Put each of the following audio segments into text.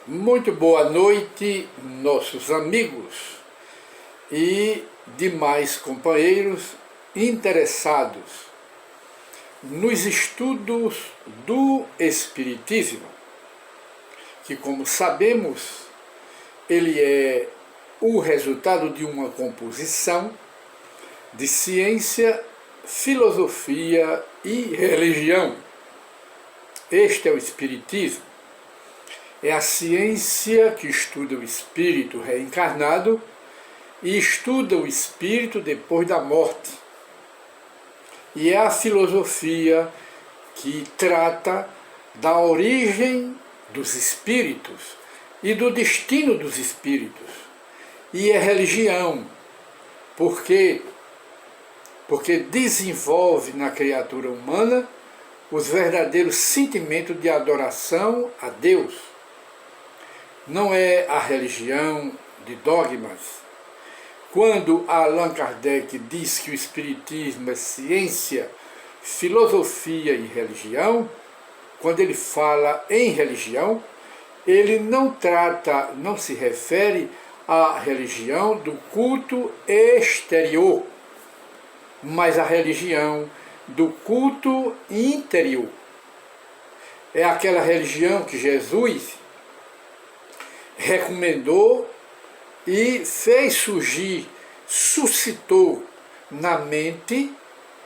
Muito boa noite, nossos amigos e demais companheiros interessados nos estudos do Espiritismo, que, como sabemos, ele é o resultado de uma composição de ciência, filosofia e religião. Este é o Espiritismo. É a ciência que estuda o espírito reencarnado e estuda o espírito depois da morte. E é a filosofia que trata da origem dos espíritos e do destino dos espíritos. E é religião, porque desenvolve na criatura humana os verdadeiros sentimentos de adoração a Deus. Não é a religião de dogmas. Quando Allan Kardec diz que o Espiritismo é ciência, filosofia e religião, quando ele fala em religião, ele não se refere à religião do culto exterior, mas à religião do culto interior. É aquela religião que Jesus recomendou e fez surgir, suscitou na mente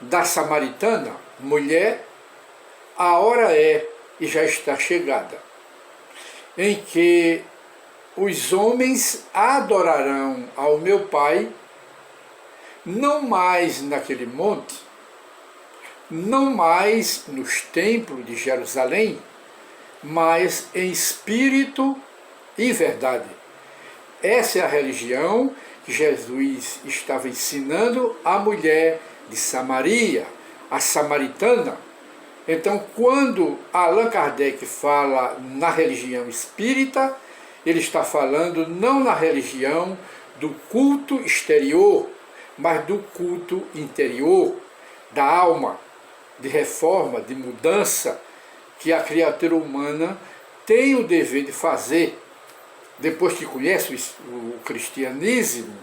da samaritana: mulher, a hora é e já está chegada, em que os homens adorarão ao meu Pai, não mais naquele monte, não mais nos templos de Jerusalém, mas em espírito e verdade. Essa é a religião que Jesus estava ensinando à mulher de Samaria, a samaritana. Então, quando Allan Kardec fala na religião espírita, ele está falando não na religião do culto exterior, mas do culto interior, da alma, de reforma, de mudança, que a criatura humana tem o dever de fazer, depois que conhece o cristianismo.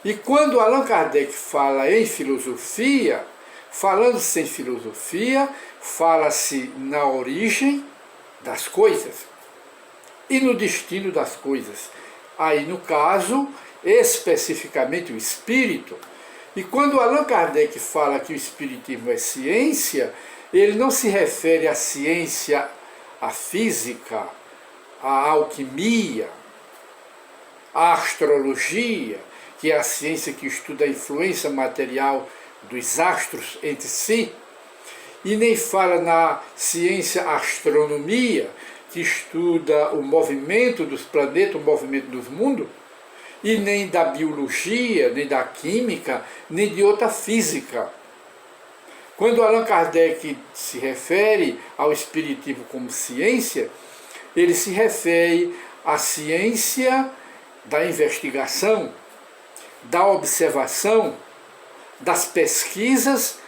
E quando Allan Kardec fala em filosofia, falando-se em filosofia, fala-se na origem das coisas e no destino das coisas. Aí, no caso, especificamente o espírito. E quando Allan Kardec fala que o espiritismo é ciência, ele não se refere à ciência, à física, à alquimia, à astrologia, que é a ciência que estuda a influência material dos astros entre si, e nem fala na ciência astronomia, que estuda o movimento dos planetas, o movimento dos mundos, e nem da biologia, nem da química, nem de outra física. Quando Allan Kardec se refere ao espiritismo como ciência, ele se refere à ciência da investigação, da observação, das pesquisas,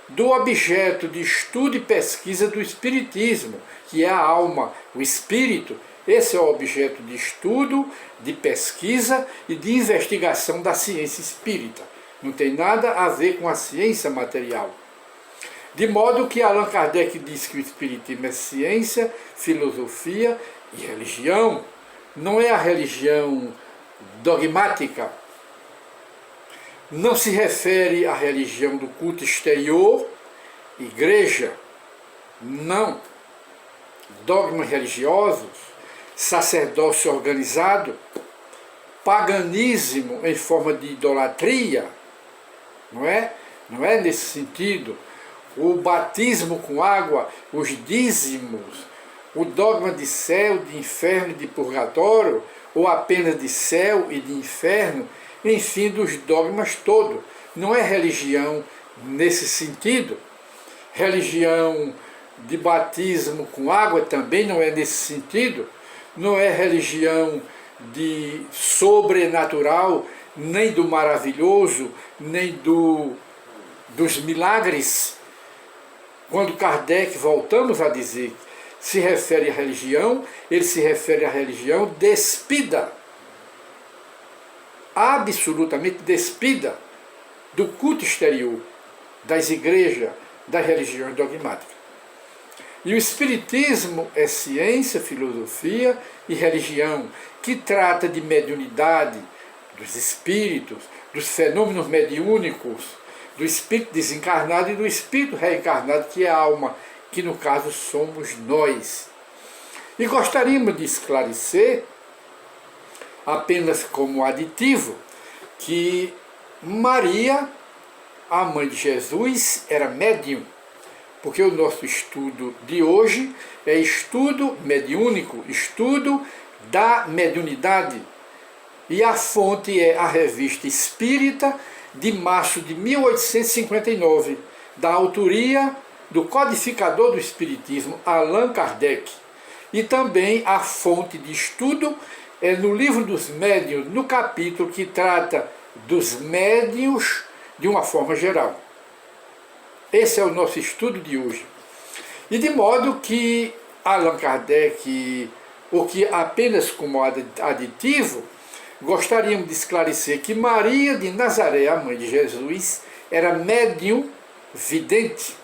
do objeto de estudo e pesquisa do espiritismo, que é a alma, o espírito. Esse é o objeto de estudo, de pesquisa e de investigação da ciência espírita. Não tem nada a ver com a ciência material. De modo que Allan Kardec diz que o Espiritismo é ciência, filosofia e religião. Não é a religião dogmática. Não se refere à religião do culto exterior, igreja. Não. Dogmas religiosos, sacerdócio organizado, paganismo em forma de idolatria. Não é? Não é nesse sentido. O batismo com água, os dízimos, o dogma de céu, de inferno e de purgatório, ou apenas de céu e de inferno, enfim, dos dogmas todos. Não é religião nesse sentido. Religião de batismo com água também não é nesse sentido. Não é religião de sobrenatural, nem do maravilhoso, nem dos milagres. Quando Kardec, voltamos a dizer, se refere à religião, ele se refere à religião despida, absolutamente despida do culto exterior, das igrejas, das religiões dogmáticas. E o Espiritismo é ciência, filosofia e religião, que trata de mediunidade, dos espíritos, dos fenômenos mediúnicos, do espírito desencarnado e do espírito reencarnado, que é a alma, que no caso somos nós. E gostaríamos de esclarecer, apenas como aditivo, que Maria, a mãe de Jesus, era médium, porque o nosso estudo de hoje é estudo mediúnico, estudo da mediunidade. E a fonte é a Revista Espírita, de março de 1859, da autoria do codificador do Espiritismo, Allan Kardec. E também a fonte de estudo é no Livro dos Médiuns, no capítulo que trata dos médiuns de uma forma geral. Esse é o nosso estudo de hoje. E de modo que Allan Kardec, o que apenas como aditivo, gostaríamos de esclarecer que Maria de Nazaré, a mãe de Jesus, era médium vidente.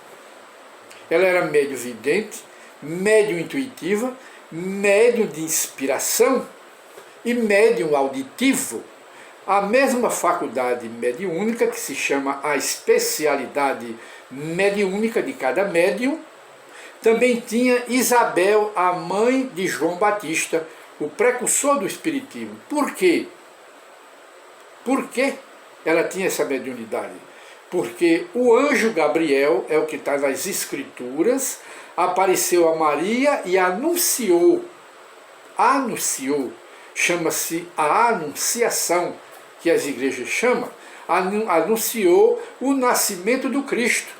Ela era médium vidente, médium intuitiva, médium de inspiração e médium auditivo. A mesma faculdade mediúnica, que se chama a especialidade mediúnica de cada médium, também tinha Isabel, a mãe de João Batista, o precursor do Espiritismo. Por quê? Por que ela tinha essa mediunidade? Porque o anjo Gabriel, é o que está nas Escrituras, apareceu a Maria e anunciou, chama-se a anunciação, que as igrejas chamam, anunciou o nascimento do Cristo.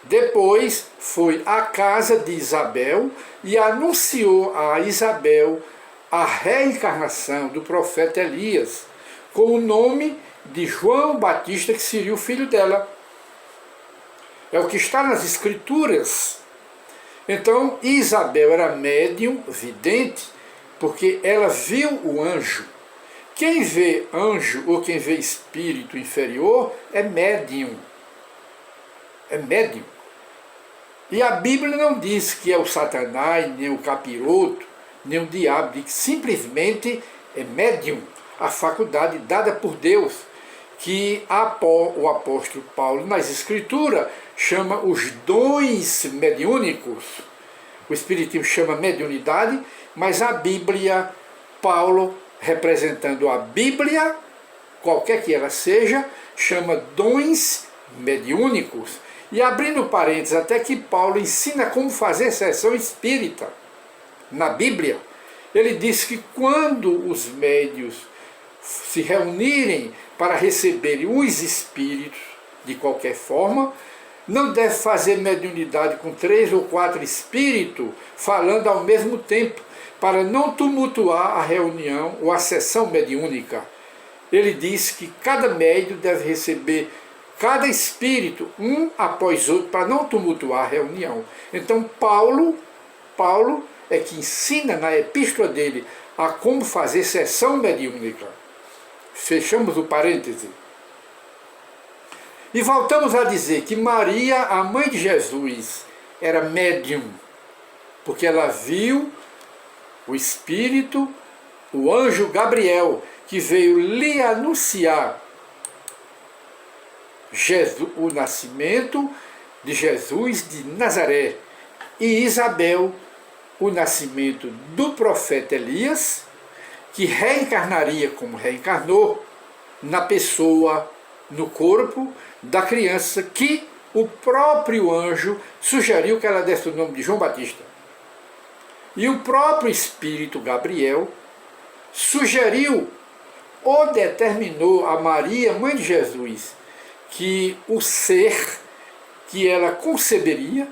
Depois foi à casa de Isabel e anunciou a Isabel a reencarnação do profeta Elias, com o nome de João Batista, que seria o filho dela. É o que está nas Escrituras. Então, Isabel era médium, vidente, porque ela viu o anjo. Quem vê anjo ou quem vê espírito inferior é médium. É médium. E a Bíblia não diz que é o Satanás, nem o capiroto, nem o diabo, diz que simplesmente é médium, a faculdade dada por Deus, que o apóstolo Paulo, nas Escrituras, chama os dons mediúnicos. O Espiritismo chama mediunidade, mas a Bíblia, Paulo, representando a Bíblia, qualquer que ela seja, chama dons mediúnicos. E abrindo parênteses, até que Paulo ensina como fazer sessão espírita. Na Bíblia, ele diz que quando os médios se reunirem para receberem os espíritos, de qualquer forma, não deve fazer mediunidade com 3 ou 4 espíritos falando ao mesmo tempo, para não tumultuar a reunião ou a sessão mediúnica. Ele diz que cada médium deve receber cada espírito, um após outro, para não tumultuar a reunião. Então Paulo é que ensina na epístola dele a como fazer sessão mediúnica. Fechamos o parêntese. E voltamos a dizer que Maria, a mãe de Jesus, era médium, porque ela viu o Espírito, o anjo Gabriel, que veio lhe anunciar o nascimento de Jesus de Nazaré, e Isabel, o nascimento do profeta Elias, que reencarnaria como reencarnou na pessoa, no corpo da criança, que o próprio anjo sugeriu que ela desse o nome de João Batista. E o próprio Espírito Gabriel sugeriu ou determinou a Maria, mãe de Jesus, que o ser que ela conceberia,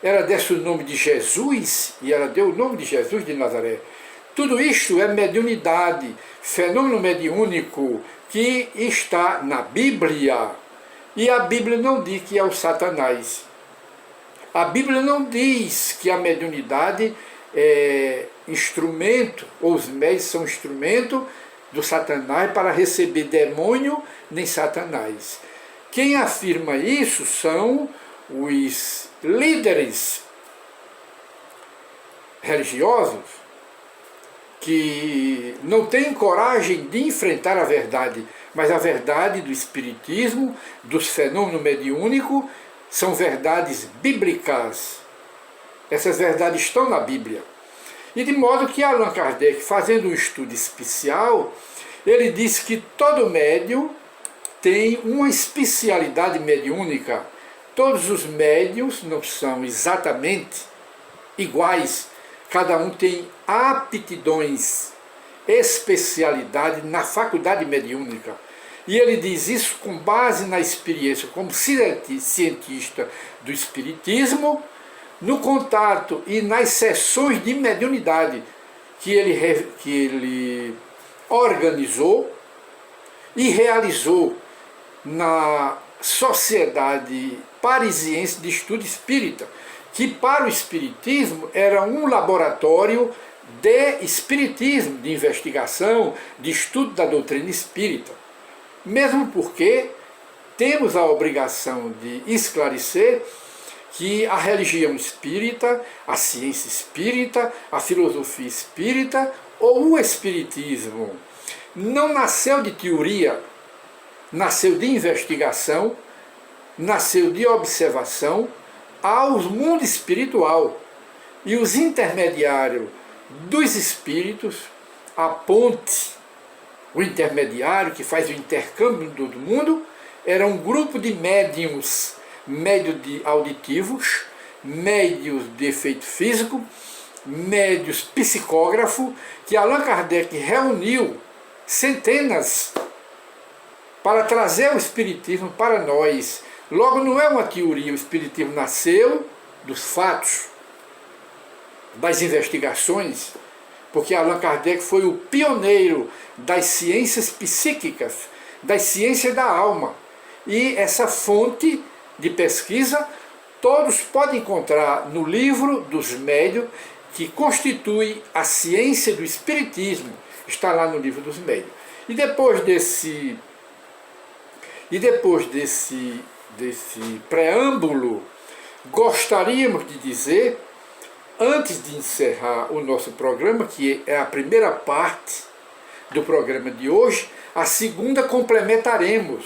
ela desse o nome de Jesus, e ela deu o nome de Jesus de Nazaré. Tudo isto é mediunidade, fenômeno mediúnico que está na Bíblia. E a Bíblia não diz que é o Satanás. A Bíblia não diz que a mediunidade é instrumento, ou os médios são instrumento do Satanás para receber demônio, nem Satanás. Quem afirma isso são os líderes religiosos que não têm coragem de enfrentar a verdade, mas a verdade do espiritismo, dos fenômenos mediúnicos, são verdades bíblicas. Essas verdades estão na Bíblia. E de modo que Allan Kardec, fazendo um estudo especial, ele diz que todo médium tem uma especialidade mediúnica. Todos os médiuns não são exatamente iguais. Cada um tem aptidões, especialidade na faculdade mediúnica. E ele diz isso com base na experiência como cientista do espiritismo, no contato e nas sessões de mediunidade que ele organizou e realizou na Sociedade Parisiense de Estudo Espírita, que para o espiritismo era um laboratório de espiritismo, de investigação, de estudo da doutrina espírita. Mesmo porque temos a obrigação de esclarecer que a religião espírita, a ciência espírita, a filosofia espírita ou o espiritismo não nasceu de teoria, nasceu de investigação, nasceu de observação ao mundo espiritual. E os intermediários dos espíritos, a ponte, o intermediário que faz o intercâmbio do mundo, era um grupo de médiums, médios de auditivos, médios de efeito físico, médios psicógrafo, que Allan Kardec reuniu centenas para trazer o espiritismo para nós. Logo, não é uma teoria, o espiritismo nasceu dos fatos, das investigações, porque Allan Kardec foi o pioneiro das ciências psíquicas, das ciências da alma. E essa fonte de pesquisa todos podem encontrar no livro dos médiuns, que constitui a ciência do espiritismo, está lá no livro dos médiuns. E depois desse preâmbulo, gostaríamos de dizer, antes de encerrar o nosso programa, que é a primeira parte do programa de hoje, a segunda complementaremos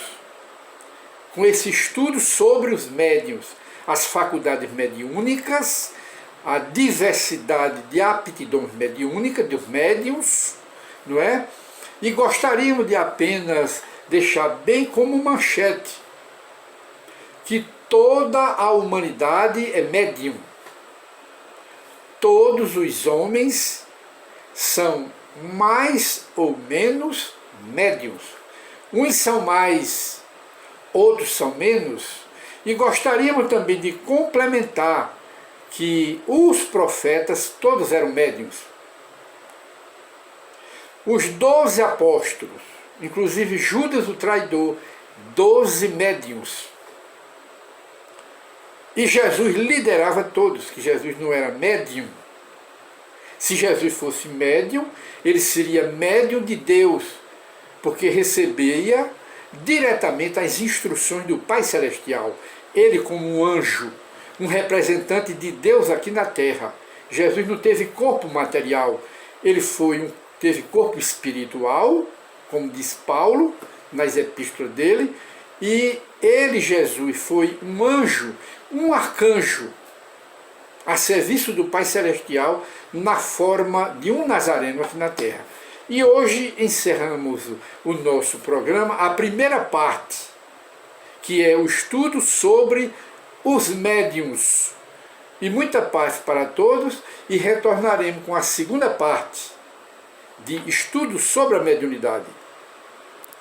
com esse estudo sobre os médiuns, as faculdades mediúnicas, a diversidade de aptidões mediúnicas dos médiuns, não é? E gostaríamos de apenas deixar bem como manchete que toda a humanidade é médium. Todos os homens são mais ou menos médiuns. Uns são mais, outros são menos. E gostaríamos também de complementar que os profetas todos eram médiuns. Os 12 apóstolos, inclusive Judas o traidor, 12 médiuns. E Jesus liderava todos, que Jesus não era médium. Se Jesus fosse médium, ele seria médium de Deus, porque recebia diretamente as instruções do Pai Celestial. Ele como um anjo, um representante de Deus aqui na terra. Jesus não teve corpo material, ele teve corpo espiritual, como diz Paulo nas epístolas dele, e ele, Jesus, foi um anjo, um arcanjo, a serviço do Pai Celestial, na forma de um nazareno aqui na terra. E hoje encerramos o nosso programa, a primeira parte, que é o estudo sobre os médiuns. E muita paz para todos, e retornaremos com a segunda parte de estudo sobre a mediunidade.